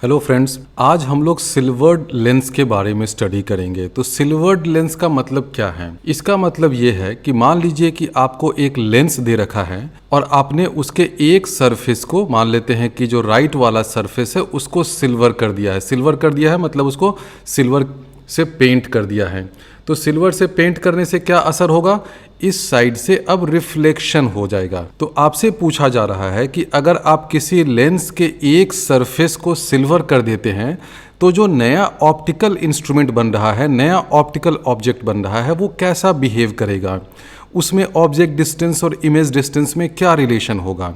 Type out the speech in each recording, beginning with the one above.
Hello friends, आज हम लोग सिल्वर्ड लेंस के बारे में स्टडी करेंगे। तो सिल्वर्ड लेंस का मतलब क्या है? इसका मतलब ये है कि मान लीजिए कि आपको एक लेंस दे रखा है और आपने उसके एक सरफेस को, मान लेते हैं कि जो राइट वाला सरफेस है उसको सिल्वर कर दिया है। सिल्वर कर दिया है मतलब उसको सिल्वर से पेंट कर दिया है। तो सिल्वर से पेंट करने से क्या असर होगा? इस साइड से अब रिफ्लेक्शन हो जाएगा। तो आपसे पूछा जा रहा है कि अगर आप किसी लेंस के एक सरफेस को सिल्वर कर देते हैं तो जो नया ऑप्टिकल इंस्ट्रूमेंट बन रहा है, नया ऑप्टिकल ऑब्जेक्ट बन रहा है, वो कैसा बिहेव करेगा, उसमें ऑब्जेक्ट डिस्टेंस और इमेज डिस्टेंस में क्या रिलेशन होगा।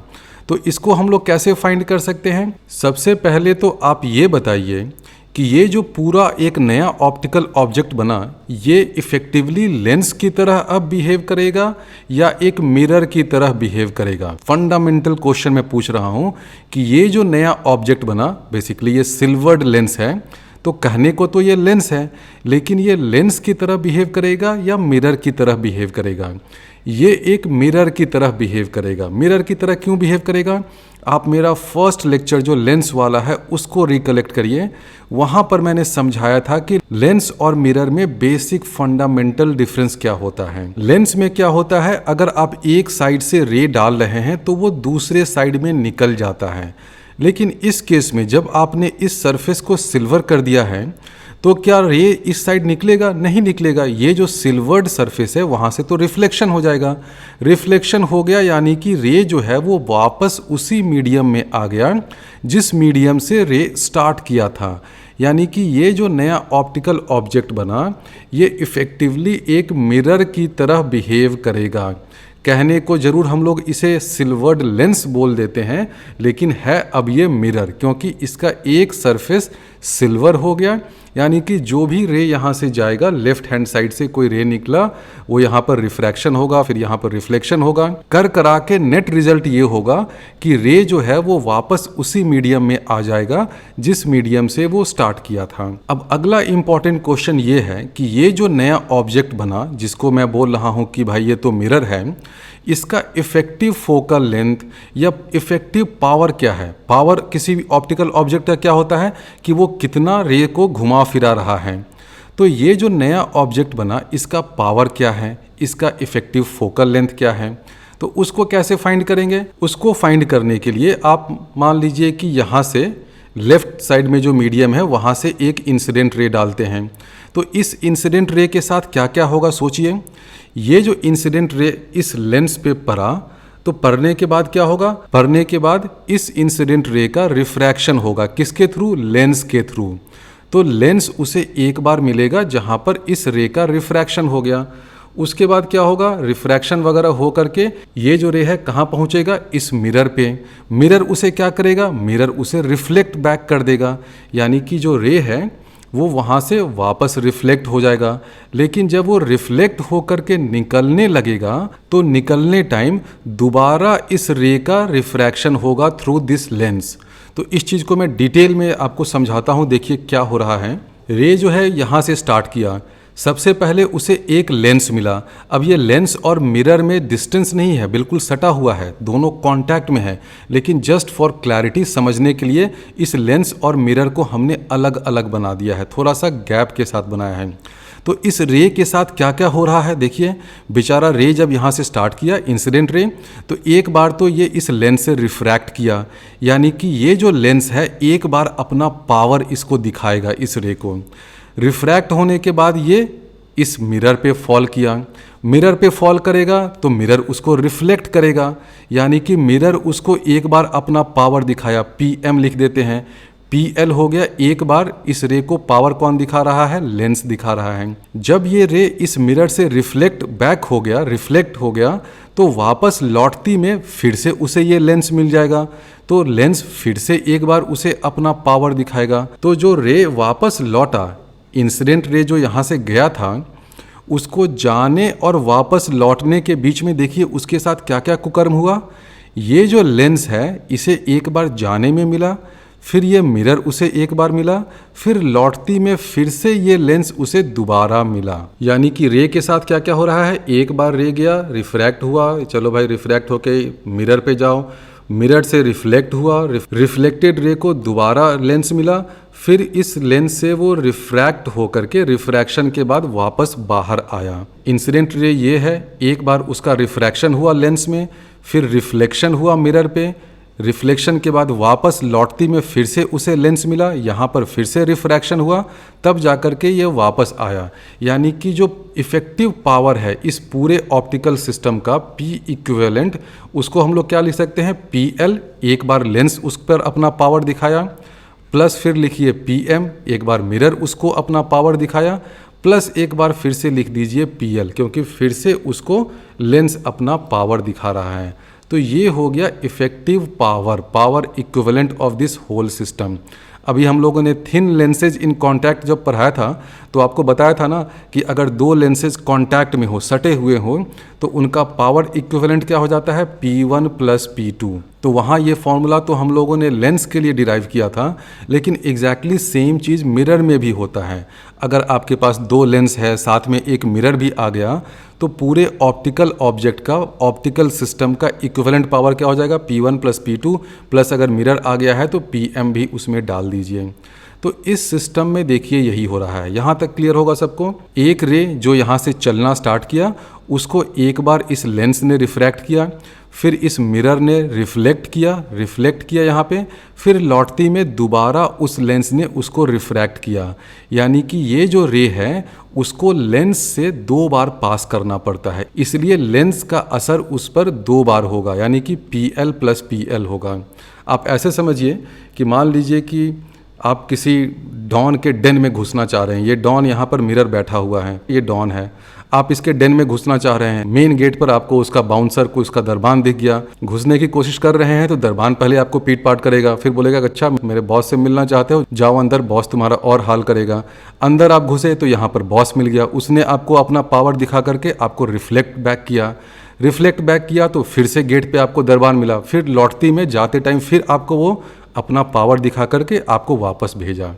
तो इसको हम लोग कैसे फाइंड कर सकते हैं? सबसे पहले तो आप ये बताइए कि ये जो पूरा एक नया ऑप्टिकल ऑब्जेक्ट बना, ये इफेक्टिवली लेंस की तरह अब बिहेव करेगा या एक मिरर की तरह बिहेव करेगा? फंडामेंटल क्वेश्चन मैं पूछ रहा हूँ कि ये जो नया ऑब्जेक्ट बना, बेसिकली ये सिल्वर्ड लेंस है, तो कहने को तो ये लेंस है, लेकिन ये लेंस की तरह बिहेव करेगा या मिरर की तरह बिहेव करेगा? ये एक मिरर की तरह बिहेव करेगा। मिरर की तरह क्यों बिहेव करेगा? आप मेरा फर्स्ट लेक्चर जो लेंस वाला है उसको रिकलेक्ट करिए। वहाँ पर मैंने समझाया था कि लेंस और मिरर में बेसिक फंडामेंटल डिफरेंस क्या होता है। लेंस में क्या होता है, अगर आप एक साइड से रे डाल रहे हैं तो वो दूसरे साइड में निकल जाता है। लेकिन इस केस में जब आपने इस सरफेस को सिल्वर कर दिया है तो क्या रे इस साइड निकलेगा? नहीं निकलेगा। ये जो सिल्वर्ड सरफेस है वहाँ से तो रिफ्लेक्शन हो जाएगा। रिफ्लेक्शन हो गया यानी कि रे जो है वो वापस उसी मीडियम में आ गया जिस मीडियम से रे स्टार्ट किया था। यानी कि ये जो नया ऑप्टिकल ऑब्जेक्ट बना, ये इफ़ेक्टिवली एक मिरर की तरह बिहेव करेगा। कहने को ज़रूर हम लोग इसे सिल्वर्ड लेंस बोल देते हैं, लेकिन है अब ये मिरर, क्योंकि इसका एक सरफेस सिल्वर हो गया। यानी कि जो भी रे यहाँ से जाएगा, लेफ्ट हैंड साइड से कोई रे निकला, वो यहाँ पर रिफ्रैक्शन होगा, फिर यहाँ पर रिफ्लेक्शन होगा। कर करा के नेट रिजल्ट ये होगा कि रे जो है वो वापस उसी मीडियम में आ जाएगा जिस मीडियम से वो स्टार्ट किया था। अब अगला इंपॉर्टेंट क्वेश्चन ये है कि ये जो नया ऑब्जेक्ट बना, जिसको मैं बोल रहा हूँ कि भाई ये तो मिरर है, इसका इफेक्टिव फोकल लेंथ या इफेक्टिव पावर क्या है? पावर किसी भी ऑप्टिकल ऑब्जेक्ट का क्या होता है कि वो कितना रे को घुमा फिरा रहा है। तो ये जो नया ऑब्जेक्ट बना, इसका पावर क्या है, इसका इफेक्टिव फोकल लेंथ क्या है? तो उसको कैसे फाइंड करेंगे? उसको फाइंड करने के लिए आप मान लीजिए कि यहाँ से लेफ्ट साइड में जो मीडियम है वहाँ से एक इंसिडेंट रे डालते हैं। तो इस इंसिडेंट रे के साथ क्या क्या होगा सोचिए। ये जो इंसिडेंट रे इस लेंस पे पड़ा, तो पड़ने के बाद क्या होगा? पड़ने के बाद इस इंसिडेंट रे का रिफ्रैक्शन होगा। किसके थ्रू? लेंस के थ्रू। तो लेंस उसे एक बार मिलेगा जहाँ पर इस रे का रिफ्रैक्शन हो गया। उसके बाद क्या होगा? रिफ्रैक्शन वगैरह हो करके ये जो रे है कहाँ पहुँचेगा? इस मिरर पे। मिरर उसे क्या करेगा? मिरर उसे रिफ्लेक्ट बैक कर देगा। यानी कि जो रे है वो वहाँ से वापस रिफ्लेक्ट हो जाएगा। लेकिन जब वो रिफ्लेक्ट होकर के निकलने लगेगा तो निकलने टाइम दोबारा इस रे का रिफ्रैक्शन होगा थ्रू दिस लेंस। तो इस चीज़ को मैं डिटेल में आपको समझाता हूँ। देखिए क्या हो रहा है। रे जो है यहाँ से स्टार्ट किया, सबसे पहले उसे एक लेंस मिला। अब ये लेंस और मिरर में डिस्टेंस नहीं है, बिल्कुल सटा हुआ है, दोनों कांटेक्ट में है। लेकिन जस्ट फॉर क्लैरिटी समझने के लिए इस लेंस और मिरर को हमने अलग अलग बना दिया है, थोड़ा सा गैप के साथ बनाया है। तो इस रे के साथ क्या क्या हो रहा है देखिए। बेचारा रे जब यहाँ से स्टार्ट किया इंसिडेंट रे, तो एक बार तो ये इस लेंस से रिफ्रैक्ट किया। यानी कि ये जो लेंस है एक बार अपना पावर इसको दिखाएगा, इस रे को। रिफ्रैक्ट होने के बाद ये इस मिरर पे फॉल किया। मिरर पे फॉल करेगा तो मिरर उसको रिफ्लेक्ट करेगा। यानी कि मिरर उसको एक बार अपना पावर दिखाया, PM लिख देते हैं। PL हो गया, एक बार इस रे को पावर कौन दिखा रहा है? लेंस दिखा रहा है। जब ये रे इस मिरर से रिफ्लेक्ट हो गया तो वापस लौटती में फिर से उसे ये लेंस मिल जाएगा। तो लेंस फिर से एक बार उसे अपना पावर दिखाएगा। तो जो रे वापस लौटा, इंसिडेंट रे जो यहाँ से गया था, उसको जाने और वापस लौटने के बीच में देखिए उसके साथ क्या क्या कुकर्म हुआ। ये जो लेंस है इसे एक बार जाने में मिला, फिर ये मिरर उसे एक बार मिला, फिर लौटती में फिर से ये लेंस उसे दोबारा मिला। यानी कि रे के साथ क्या क्या हो रहा है? एक बार रे गया, रिफ्रैक्ट हुआ, चलो भाई रिफ्रैक्ट होके मिरर पे जाओ, मिरर से रिफ्लेक्ट हुआ, रिफ्लेक्टेड रे को दोबारा लेंस मिला, फिर इस लेंस से वो रिफ्रैक्ट होकर के रिफ्रैक्शन के बाद वापस बाहर आया। इंसिडेंट रे ये है, एक बार उसका रिफ्रैक्शन हुआ लेंस में, फिर रिफ्लेक्शन हुआ मिरर पे, रिफ्लेक्शन के बाद वापस लौटती में फिर से उसे लेंस मिला, यहाँ पर फिर से रिफ्रैक्शन हुआ, तब जाकर के ये वापस आया। यानी कि जो इफ़ेक्टिव पावर है इस पूरे ऑप्टिकल सिस्टम का P इक्विवेलेंट, उसको हम लोग क्या लिख सकते हैं, PL, एक बार लेंस उस पर अपना पावर दिखाया, प्लस फिर लिखिए PM, एक बार मिरर उसको अपना पावर दिखाया, प्लस एक बार फिर से लिख दीजिए PL, क्योंकि फिर से उसको लेंस अपना पावर दिखा रहा है। तो ये हो गया effective power equivalent of this whole system. अभी हम लोगों ने थिन लेंसेज इन कांटेक्ट जब पढ़ाया था तो आपको बताया था ना कि अगर दो लेंसेज कांटेक्ट में हो, सटे हुए हो, तो उनका पावर इक्विवेलेंट क्या हो जाता है, P1 प्लस P2। तो वहाँ ये फॉर्मूला तो हम लोगों ने लेंस के लिए डिराइव किया था, लेकिन एग्जैक्टली सेम चीज़ मिरर में भी होता है। अगर आपके पास दो लेंस है, साथ में एक मिरर भी आ गया, तो पूरे ऑप्टिकल ऑब्जेक्ट का, ऑप्टिकल सिस्टम का इक्विवेलेंट पावर क्या हो जाएगा, P1 प्लस P2, प्लस अगर मिरर आ गया है तो PM भी उसमें डाल दीजिए। तो इस सिस्टम में देखिए यही हो रहा है। यहाँ तक क्लियर होगा सबको। एक रे जो यहाँ से चलना स्टार्ट किया, उसको एक बार इस लेंस ने रिफ्रैक्ट किया, फिर इस मिरर ने रिफ्लेक्ट किया यहाँ पे, फिर लौटती में दोबारा उस लेंस ने उसको रिफ्रैक्ट किया। यानी कि ये जो रे है उसको लेंस से दो बार पास करना पड़ता है, इसलिए लेंस का असर उस पर दो बार होगा, यानी कि PL प्लस PL होगा। आप ऐसे समझिए कि मान लीजिए कि आप किसी डॉन के डेन में घुसना चाह रहे हैं। ये डॉन यहाँ पर मिरर बैठा हुआ है, ये डॉन है, आप इसके डेन में घुसना चाह रहे हैं। मेन गेट पर आपको उसका बाउंसर को उसका दरबान दिख गया, घुसने की कोशिश कर रहे हैं, तो दरबान पहले आपको पीट पाट करेगा, फिर बोलेगा अच्छा मेरे बॉस से मिलना चाहते हो, जाओ अंदर, बॉस तुम्हारा और हाल करेगा। अंदर आप घुसे तो यहाँ पर बॉस मिल गया, उसने आपको अपना पावर दिखा करके आपको रिफ्लेक्ट बैक किया, तो फिर से गेट पे आपको दरबान मिला, फिर लौटती में जाते टाइम फिर आपको वो अपना पावर दिखा करके आपको वापस भेजा।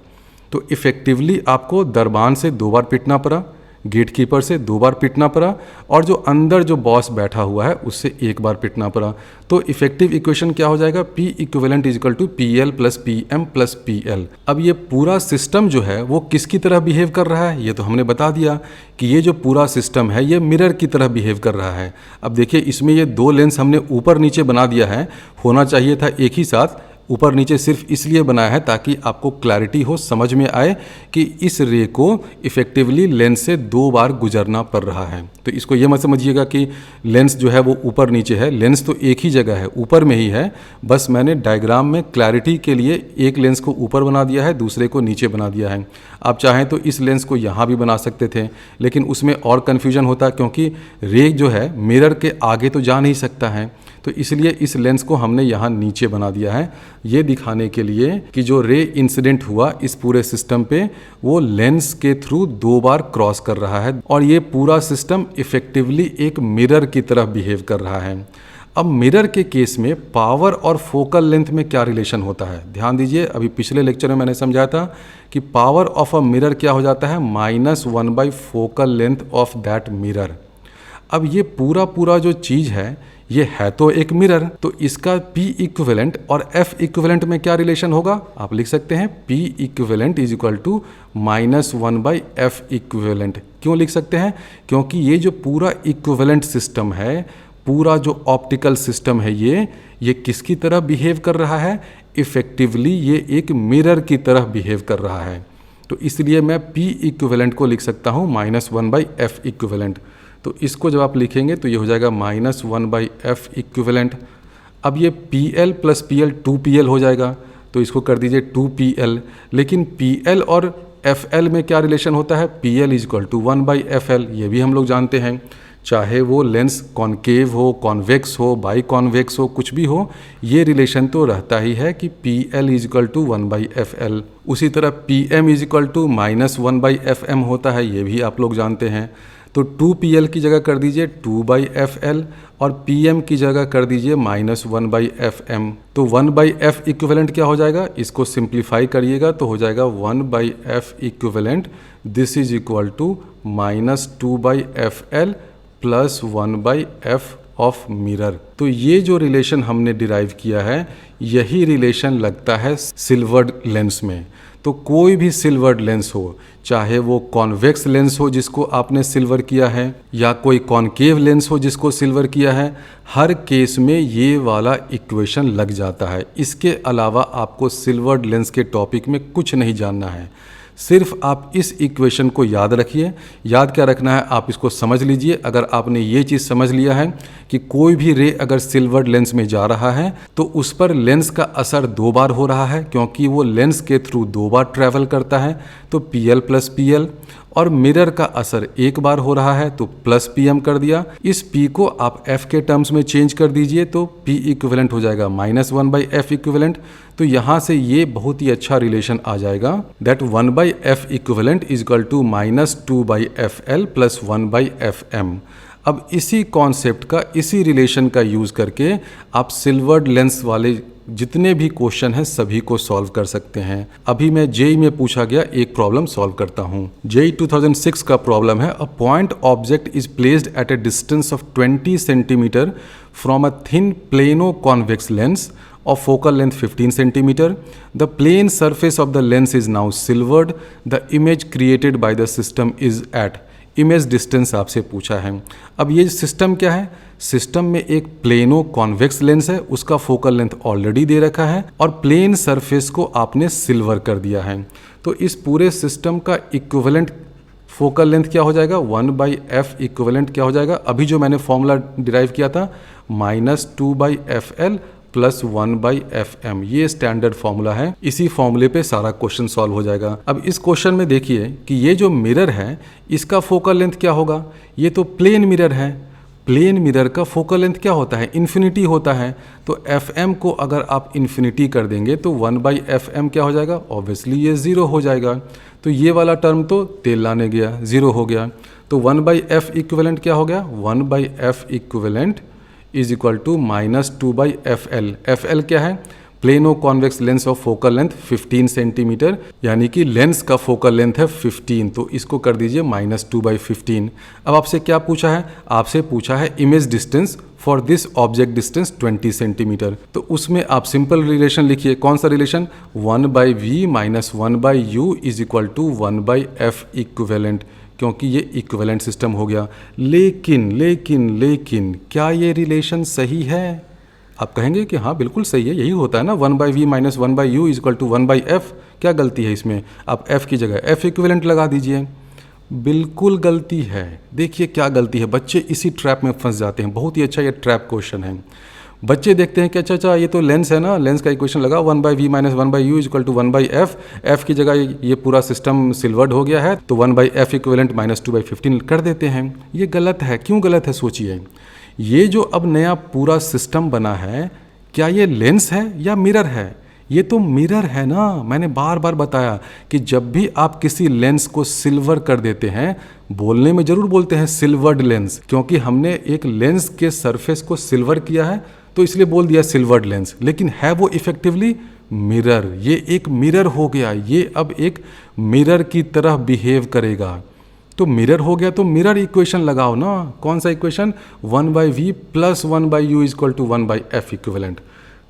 तो इफ़ेक्टिवली आपको दरबान से दो बार पिटना पड़ा, गेट कीपर से दो बार पिटना पड़ा, और जो अंदर जो बॉस बैठा हुआ है उससे एक बार पिटना पड़ा। तो इफेक्टिव इक्वेशन क्या हो जाएगा, P equivalent is equal to PL plus PM plus PL। अब ये पूरा सिस्टम जो है वो किसकी तरह बिहेव कर रहा है, ये तो हमने बता दिया कि ये जो पूरा सिस्टम है ये मिरर की तरह बिहेव कर रहा है। अब देखिए इसमें ये दो लेंस हमने ऊपर नीचे बना दिया है, होना चाहिए था एक ही साथ, ऊपर नीचे सिर्फ इसलिए बनाया है ताकि आपको क्लैरिटी हो, समझ में आए कि इस रे को इफ़ेक्टिवली लेंस से दो बार गुजरना पड़ रहा है। तो इसको ये मत समझिएगा कि लेंस जो है वो ऊपर नीचे है, लेंस तो एक ही जगह है, ऊपर में ही है, बस मैंने डायग्राम में क्लैरिटी के लिए एक लेंस को ऊपर बना दिया है, दूसरे को नीचे बना दिया है। आप चाहें तो इस लेंस को यहाँ भी बना सकते थे, लेकिन उसमें और कन्फ्यूजन होता, क्योंकि रे जो है मिरर के आगे तो जा नहीं सकता है, तो इसलिए इस लेंस को हमने यहाँ नीचे बना दिया है, ये दिखाने के लिए कि जो रे इंसिडेंट हुआ इस पूरे सिस्टम पे वो लेंस के थ्रू दो बार क्रॉस कर रहा है, और ये पूरा सिस्टम इफेक्टिवली एक मिरर की तरह बिहेव कर रहा है। अब मिरर के केस में पावर और फोकल लेंथ में क्या रिलेशन होता है, ध्यान दीजिए। अभी पिछले लेक्चर में मैंने समझाया था कि पावर ऑफ अ मिरर क्या हो जाता है, -1/, focal length of that mirror. अब ये पूरा जो चीज़ है ये है तो एक मिरर, तो इसका P इक्विवेलेंट और F इक्विवेलेंट में क्या रिलेशन होगा, आप लिख सकते हैं P equivalent is equal to -1/F equivalent. क्यों लिख सकते हैं, क्योंकि ये जो पूरा इक्विवेलेंट सिस्टम है, पूरा जो ऑप्टिकल सिस्टम है, ये किसकी तरह बिहेव कर रहा है, इफेक्टिवली ये एक मिरर की तरह बिहेव कर रहा है। तो इसलिए मैं P इक्विवेलेंट को लिख सकता हूँ -1/F इक्विवेलेंट। तो इसको जब आप लिखेंगे तो ये हो जाएगा -1/F इक्विवेलेंट। अब ये PL प्लस PL 2PL हो जाएगा, तो इसको कर दीजिए 2PL। लेकिन PL और FL में क्या रिलेशन होता है, PL is equal to 1/FL, ये भी हम लोग जानते हैं। चाहे वो लेंस कॉन्केव हो, कॉन्वेक्स हो, बाई कॉन्वेक्स हो, कुछ भी हो, ये रिलेशन तो रहता ही है कि PL is equal to 1/FL। उसी तरह PM is equal to -1/FM होता है, ये भी आप लोग जानते हैं। तो 2PL की जगह कर दीजिए 2/FL और PM की जगह कर दीजिए -1/FM। तो 1/F इक्विवेलेंट क्या हो जाएगा, इसको सिंप्लीफाई करिएगा तो हो जाएगा 1/F equivalent, this is equal to -2/FL plus 1/F of mirror. तो ये जो रिलेशन हमने डिराइव किया है यही रिलेशन लगता है सिल्वर्ड लेंस में। तो कोई भी सिल्वर्ड लेंस हो, चाहे वो कॉन्वेक्स लेंस हो जिसको आपने सिल्वर किया है या कोई कॉनकेव लेंस हो जिसको सिल्वर किया है, हर केस में ये वाला इक्वेशन लग जाता है। इसके अलावा आपको सिल्वर्ड लेंस के टॉपिक में कुछ नहीं जानना है, सिर्फ आप इस इक्वेशन को याद रखिए। याद क्या रखना है, आप इसको समझ लीजिए। अगर आपने ये चीज़ समझ लिया है कि कोई भी रे अगर सिल्वर्ड लेंस में जा रहा है तो उस पर लेंस का असर 2 बार हो रहा है, क्योंकि वो लेंस के थ्रू 2 बार ट्रैवल करता है, तो PL प्लस PL। और मिरर का असर 1 बार हो रहा है तो प्लस PM कर दिया। इस P को आप F के टर्म्स में चेंज कर दीजिए तो P इक्विवेलेंट हो जाएगा -1/F इक्विवेलेंट। तो यहाँ से ये बहुत ही अच्छा रिलेशन आ जाएगा that 1/F equivalent is equal to -2/FL plus 1/FM। अब इसी कॉन्सेप्ट का, इसी रिलेशन का यूज़ करके आप सिल्वर्ड लेंस वाले जितने भी क्वेश्चन हैं सभी को सॉल्व कर सकते हैं। अभी मैं जेई में पूछा गया एक प्रॉब्लम सॉल्व करता हूँ। जेई 2006 का प्रॉब्लम है, a point object is placed at A distance of 20 centimetre from a thin plano convex lens of focal length 15 centimeter. The plane surface of the lens is now silvered. The image created by the system is at image distance आपसे पूछा है। अब ये system क्या है, system में एक plano convex lens है, उसका फोकल लेंथ ऑलरेडी दे रखा है और प्लेन सरफेस को आपने सिल्वर कर दिया है। तो इस पूरे सिस्टम का इक्विवेलेंट फोकल लेंथ क्या हो जाएगा, 1/F इक्विवेलेंट क्या हो जाएगा, अभी जो मैंने फॉर्मूला डिराइव किया था -2/FL प्लस 1/FM, ये स्टैंडर्ड फॉर्मूला है। इसी फॉर्मूले पे सारा क्वेश्चन सॉल्व हो जाएगा। अब इस क्वेश्चन में देखिए कि ये जो मिरर है इसका फोकल लेंथ क्या होगा, ये तो प्लेन मिरर है, प्लेन मिरर का फोकल लेंथ क्या होता है, इन्फिनिटी होता है। तो FM को अगर आप इन्फिनिटी कर देंगे तो 1/FM क्या हो जाएगा, ऑब्वियसली ये 0 हो जाएगा। तो ये वाला टर्म तो तेल लाने गया, 0 हो गया। तो 1/F इक्विवेलेंट क्या हो गया, 1/F equivalent is equal to -2/FL। FL क्या है, plano convex lens of focal length 15 centimetre, यानी कि लेंस का फोकल लेंथ है 15, तो इसको कर दीजिए -2/15। अब आपसे क्या पूछा है, आपसे पूछा है image distance for this object distance 20 centimetre. तो उसमें आप सिंपल रिलेशन लिखिए, कौन सा relation, 1/V minus 1/U is equal to 1/F equivalent, क्योंकि ये इक्विवेलेंट सिस्टम हो गया। लेकिन लेकिन लेकिन क्या ये रिलेशन सही है, आप कहेंगे कि हाँ बिल्कुल सही है, यही होता है ना, 1/V minus 1/U is equal to 1/F, क्या गलती है इसमें, आप F की जगह F इक्विवेलेंट लगा दीजिए। बिल्कुल गलती है। देखिए क्या गलती है, बच्चे इसी ट्रैप में फंस जाते हैं। बहुत ही अच्छा ये ट्रैप क्वेश्चन है। बच्चे देखते हैं कि अच्छा ये तो लेंस है ना, लेंस का इक्वेशन लगा 1/V minus 1/U is equal to 1/F, F की जगह ये पूरा सिस्टम सिल्वर्ड हो गया है तो 1/F इक्विवेलेंट -2/15 कर देते हैं। ये गलत है। क्यों गलत है, सोचिए। ये जो अब नया पूरा सिस्टम बना है, क्या ये लेंस है या मिरर है, ये तो मिरर है ना। मैंने बार बार बताया कि जब भी आप किसी लेंस को सिल्वर कर देते हैं, बोलने में जरूर बोलते हैं सिल्वर्ड लेंस, क्योंकि हमने एक लेंस के सरफेस को सिल्वर किया है तो इसलिए बोल दिया सिल्वर्ड लेंस, लेकिन है वो इफेक्टिवली मिरर। ये एक मिरर हो गया, ये अब एक मिरर की तरह बिहेव करेगा। तो मिरर हो गया तो मिरर इक्वेशन लगाओ ना। कौन सा equation, 1/V plus 1/U is equal to 1/F equivalent.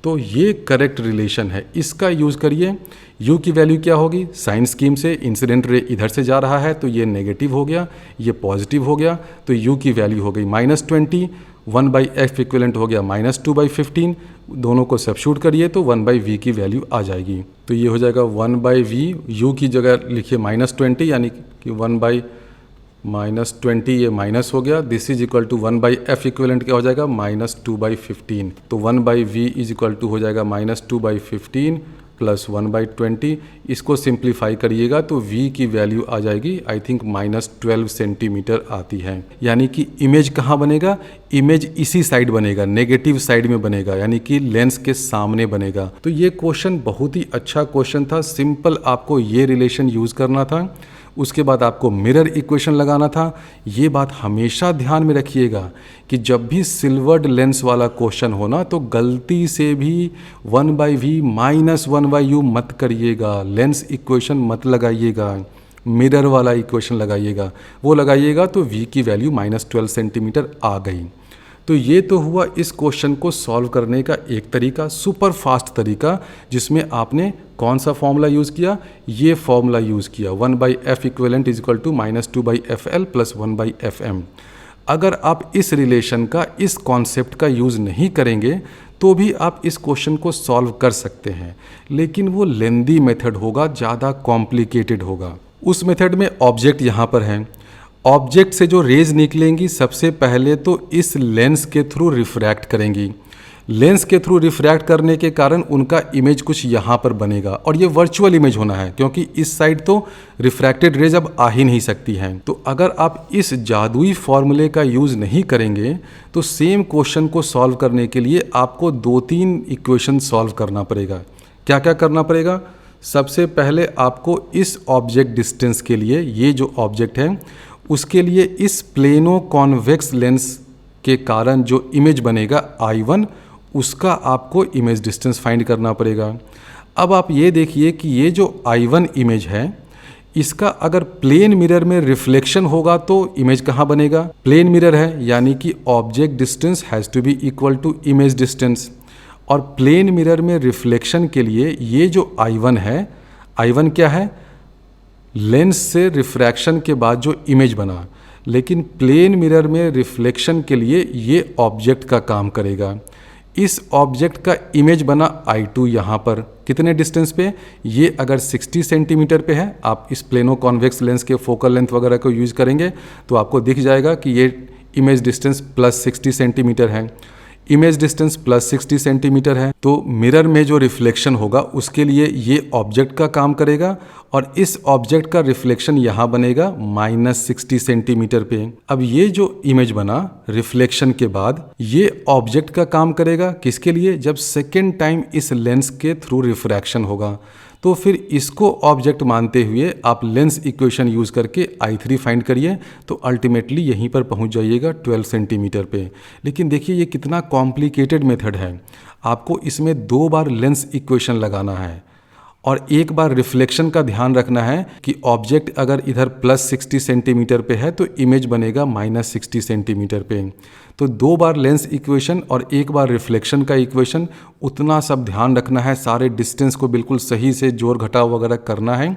तो ये करेक्ट रिलेशन है, इसका यूज़ करिए। U की वैल्यू क्या होगी, साइन स्कीम से इंसिडेंट रे इधर से जा रहा है तो ये नेगेटिव हो गया, ये पॉजिटिव हो गया, तो U की वैल्यू हो गई -20, 1/F इक्विवेलेंट हो गया -2/15। दोनों को सब्स्टिट्यूट करिए तो 1/V की वैल्यू आ जाएगी। तो ये हो जाएगा 1/V, U की जगह लिखिए -20, यानी कि 1/-20 ये माइनस हो गया, this is equal to 1/F equivalent क्या हो जाएगा, -2/15। तो 1/V इज इक्वल टू हो जाएगा -2/15 प्लस 1/20। इसको सिंप्लीफाई करिएगा तो V की वैल्यू आ जाएगी, आई थिंक -12 सेंटीमीटर आती है। यानी कि इमेज कहाँ बनेगा, इमेज इसी साइड बनेगा, नेगेटिव साइड में बनेगा, यानी कि लेंस के सामने बनेगा। तो ये क्वेश्चन बहुत ही अच्छा क्वेश्चन था, सिंपल आपको ये रिलेशन यूज़ करना था, उसके बाद आपको मिरर इक्वेशन लगाना था। ये बात हमेशा ध्यान में रखिएगा कि जब भी सिल्वर्ड लेंस वाला क्वेश्चन हो ना तो गलती से भी 1/V माइनस 1/U मत करिएगा, लेंस इक्वेशन मत लगाइएगा, मिरर वाला इक्वेशन लगाइएगा। वो लगाइएगा तो V की वैल्यू -12 सेंटीमीटर आ गई। तो ये तो हुआ इस क्वेश्चन को सॉल्व करने का एक तरीका, सुपर फास्ट तरीका, जिसमें आपने कौन सा फॉर्मूला यूज़ किया, ये फॉर्मूला यूज़ किया 1/f equivalent is equal to -2/fl plus 1/fm। अगर आप इस रिलेशन का, इस कॉन्सेप्ट का यूज़ नहीं करेंगे तो भी आप इस क्वेश्चन को सॉल्व कर सकते हैं, लेकिन वो लेंदी मेथड होगा, ज़्यादा कॉम्प्लिकेटेड होगा। उस मेथड में ऑब्जेक्ट यहाँ पर हैं, ऑब्जेक्ट से जो रेज निकलेंगी सबसे पहले तो इस लेंस के थ्रू रिफ्रैक्ट करेंगी। लेंस के थ्रू रिफ्रैक्ट करने के कारण उनका इमेज कुछ यहाँ पर बनेगा, और ये वर्चुअल इमेज होना है क्योंकि इस साइड तो रिफ्रैक्टेड रेज अब आ ही नहीं सकती हैं। तो अगर आप इस जादुई फॉर्मूले का यूज़ नहीं करेंगे तो सेम क्वेश्चन को सॉल्व करने के लिए आपको 2-3 इक्वेशन सॉल्व करना पड़ेगा। क्या क्या करना पड़ेगा? सबसे पहले आपको इस ऑब्जेक्ट डिस्टेंस के लिए, ये जो ऑब्जेक्ट है उसके लिए इस प्लेनो कॉन्वेक्स लेंस के कारण जो इमेज बनेगा I1, उसका आपको इमेज डिस्टेंस फाइंड करना पड़ेगा। अब आप ये देखिए कि ये जो I1 इमेज है इसका अगर प्लेन मिरर में रिफ्लेक्शन होगा तो इमेज कहाँ बनेगा? प्लेन मिरर है, यानी कि object distance has to be equal to image distance. और प्लेन मिरर में रिफ्लेक्शन के लिए ये जो I1 है, I1 क्या है? लेंस से रिफ्रैक्शन के बाद जो इमेज बना, लेकिन प्लेन मिरर में रिफ्लेक्शन के लिए ये ऑब्जेक्ट का काम करेगा। इस ऑब्जेक्ट का इमेज बना I2 यहाँ पर कितने डिस्टेंस पे? ये अगर 60 सेंटीमीटर पे है, आप इस प्लेनो कॉन्वेक्स लेंस के फोकल लेंथ वगैरह को यूज़ करेंगे तो आपको दिख जाएगा कि ये इमेज डिस्टेंस प्लस 60 सेंटीमीटर है। इमेज डिस्टेंस प्लस 60 सेंटीमीटर है, तो मिरर में जो रिफ्लेक्शन होगा उसके लिए ये ऑब्जेक्ट का काम करेगा, और इस ऑब्जेक्ट का रिफ्लेक्शन यहाँ बनेगा -60 सेंटीमीटर पे। अब ये जो इमेज बना रिफ्लेक्शन के बाद, ये ऑब्जेक्ट का काम करेगा किसके लिए? जब सेकेंड टाइम इस लेंस के थ्रू रिफ्रैक्शन होगा, तो फिर इसको ऑब्जेक्ट मानते हुए आप लेंस इक्वेशन यूज़ करके I3 फाइंड करिए, तो अल्टीमेटली यहीं पर पहुंच जाइएगा 12 सेंटीमीटर पे। लेकिन देखिए ये कितना कॉम्प्लिकेटेड मेथड है। आपको इसमें 2 बार लेंस इक्वेशन लगाना है और 1 बार रिफ्लेक्शन का ध्यान रखना है कि ऑब्जेक्ट अगर इधर प्लस 60 सेंटीमीटर पे है तो इमेज बनेगा -60 सेंटीमीटर पे। तो 2 बार लेंस इक्वेशन और 1 बार रिफ्लेक्शन का इक्वेशन, उतना सब ध्यान रखना है। सारे डिस्टेंस को बिल्कुल सही से जोड़ घटाव वगैरह करना है।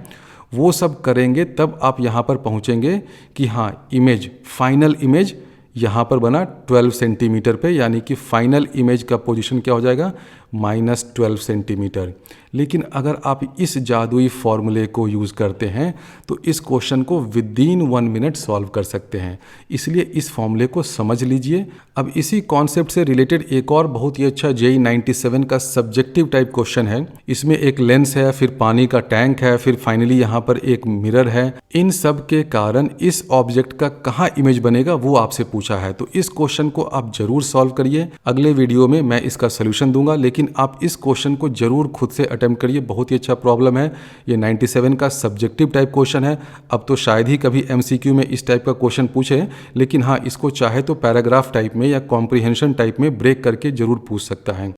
वो सब करेंगे तब आप यहाँ पर पहुँचेंगे कि हाँ, इमेज, फाइनल इमेज यहाँ पर बना 12 सेंटीमीटर पे, यानी कि फाइनल इमेज का पोजीशन क्या हो जाएगा? -12 सेंटीमीटर। लेकिन अगर आप इस जादुई फॉर्मूले को यूज़ करते हैं तो इस क्वेश्चन को विदिन 1 मिनट सॉल्व कर सकते हैं। इसलिए इस फॉर्मूले को समझ लीजिए। अब इसी कॉन्सेप्ट से रिलेटेड एक और बहुत ही अच्छा JEE 97 का सब्जेक्टिव टाइप क्वेश्चन है। इसमें एक लेंस है, फिर पानी का टैंक है, फिर फाइनली यहाँ पर एक मिरर है। इन सब के कारण इस ऑब्जेक्ट का कहाँ इमेज बनेगा वो आपसे पूछा है। तो इस क्वेश्चन को आप जरूर सॉल्व करिए। अगले वीडियो में मैं इसका सोल्यूशन दूंगा, लेकिन आप इस क्वेश्चन को जरूर खुद से अटेम्प्ट करिए। बहुत ही अच्छा प्रॉब्लम है। ये 97 का सब्जेक्टिव टाइप क्वेश्चन है। अब तो शायद ही कभी MCQ में इस टाइप का क्वेश्चन पूछे, लेकिन हाँ, इसको चाहे तो पैराग्राफ टाइप में या कॉम्प्रिहेंशन टाइप में ब्रेक करके जरूर पूछ सकता है।